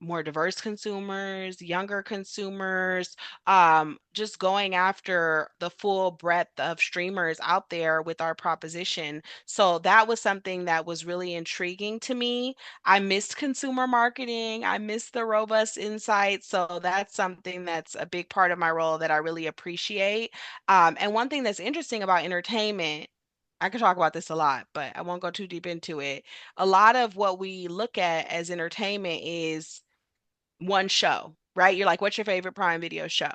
Speaker 2: more diverse consumers, younger consumers, just going after the full breadth of streamers out there with our proposition. So that was something that was really intriguing to me. I missed consumer marketing. I missed the robust insights. So that's something that's a big part of my role that I really appreciate. And one thing that's interesting about entertainment, I could talk about this a lot, but I won't go too deep into it. A lot of what we look at as entertainment is one show, right? You're like, what's your favorite Prime Video show?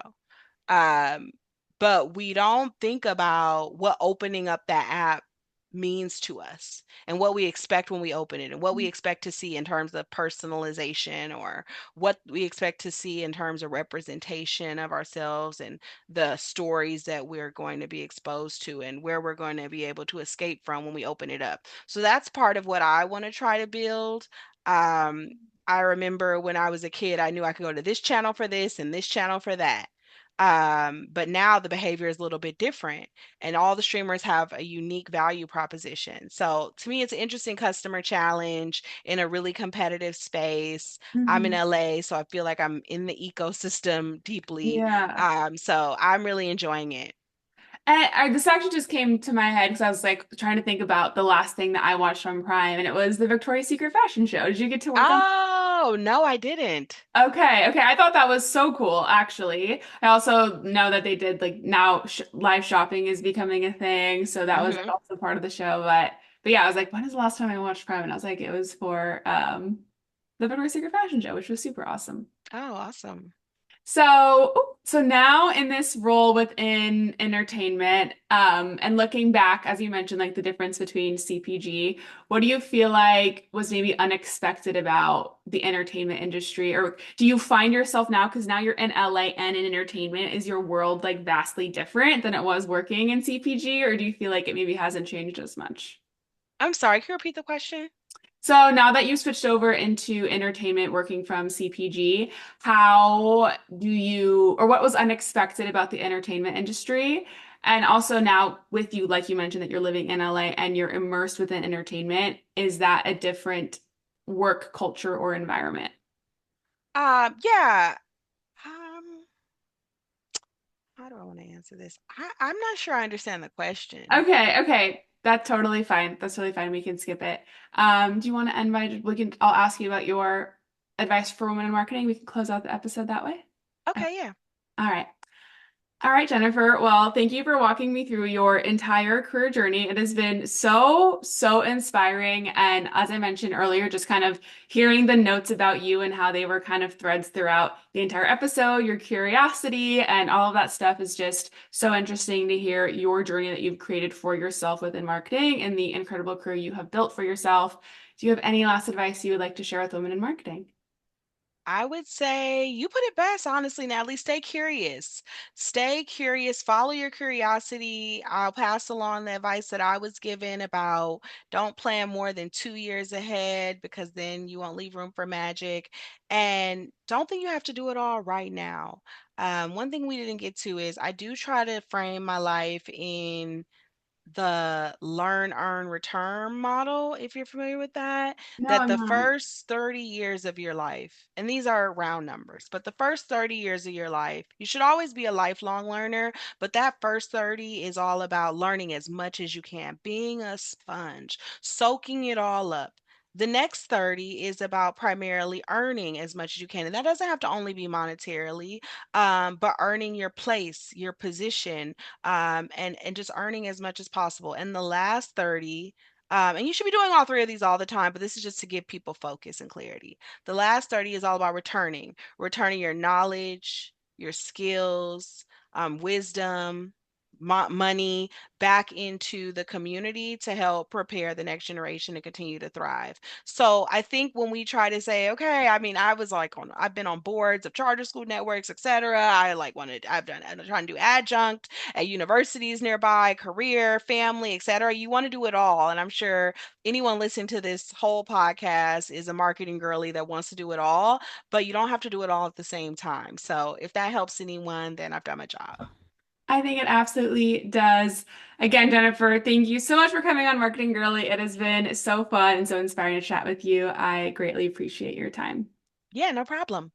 Speaker 2: Um, but we don't think about what opening up that app means to us and what we expect when we open it and what we expect to see in terms of personalization or what we expect to see in terms of representation of ourselves and the stories that we're going to be exposed to and where we're going to be able to escape from when we open it up. So that's part of what I want to try to build. Um, I remember when I was a kid, I knew I could go to this channel for this and this channel for that. But now the behavior is a little bit different, and all the streamers have a unique value proposition. So to me, it's an interesting customer challenge in a really competitive space. I'm in
Speaker 1: Mhm.
Speaker 2: LA, so I feel like I'm in the ecosystem deeply.
Speaker 1: Yeah.
Speaker 2: So I'm really enjoying it.
Speaker 1: And this actually just came to my head because I was like trying to think about the last thing that I watched on Prime, and it was the Victoria's Secret fashion show. Did you get to work on?
Speaker 2: Oh, no, I didn't.
Speaker 1: Okay, okay. I thought that was so cool, actually. I also know that they did like now sh live shopping is becoming a thing, so that was like
Speaker 2: Hmm.
Speaker 1: also part of the show. But yeah, I was like, when is the last time I watched Prime? And I was like, it was for the Victoria's Secret fashion show, which was super awesome.
Speaker 2: Oh, awesome.
Speaker 1: So now in this role within entertainment, and looking back, as you mentioned, like the difference between CPG, what do you feel like was maybe unexpected about the entertainment industry? Or do you find yourself now, because now you're in LA and in entertainment, is your world like vastly different than it was working in CPG, or do you feel like it maybe hasn't changed as much?
Speaker 2: I'm sorry, can you repeat the question?
Speaker 1: So now that you switched over into entertainment working from CPG, how do you, or what was unexpected about the entertainment industry? And also now with you, like you mentioned that you're living in LA and you're immersed within entertainment, is that a different work culture or environment?
Speaker 2: Yeah. Um, how do I want to answer this? I'm not sure I understand the question.
Speaker 1: Okay, okay. That's totally fine. That's totally fine. We can skip it. Do you want to end by, I'll ask you about your advice for women in marketing. We can close out the episode that way. Okay.
Speaker 2: Okay, yeah.
Speaker 1: All right. All right, Jennifer. Well, thank you for walking me through your entire career journey. It has been so inspiring. And as I mentioned earlier, just kind of hearing the notes about you and how they were kind of threads throughout the entire episode, your curiosity and all of that stuff is just so interesting to hear your journey that you've created for yourself within marketing and the incredible career you have built for yourself. Do you have any last advice you would like to share with women in marketing?
Speaker 2: I would say you put it best, honestly, Natalie. Stay curious. Stay curious. Follow your curiosity. I'll pass along the advice that I was given about don't plan more than 2 years ahead because then you won't leave room for magic. And don't think you have to do it all right now. One thing we didn't get to is I do try to frame my life in the learn, earn, return model, if you're familiar with that,
Speaker 1: No,
Speaker 2: that
Speaker 1: I'm
Speaker 2: the
Speaker 1: not.
Speaker 2: first 30 years of your life, and these are round numbers, but the first 30 years of your life, you should always be a lifelong learner, but that first 30 is all about learning as much as you can, being a sponge, soaking it all up. The next 30 is about primarily earning as much as you can. And that doesn't have to only be monetarily, but earning your place, your position, and just earning as much as possible. And the last 30, and you should be doing all three of these all the time, but this is just to give people focus and clarity. The last 30 is all about returning your knowledge, your skills, wisdom, money back into the community to help prepare the next generation to continue to thrive. So I think when we try to say, okay, I mean, I've been on boards of charter school networks, etc. I'm trying to do adjunct at universities nearby, career, family, etc. You want to do it all. And I'm sure anyone listening to this whole podcast is a marketing girly that wants to do it all, but you don't have to do it all at the same time. So if that helps anyone, then I've done my job.
Speaker 1: I think it absolutely does. Again, Jennifer, thank you so much for coming on Marketing Girly. It has been so fun and so inspiring to chat with you. I greatly appreciate your time.
Speaker 2: Yeah, no problem.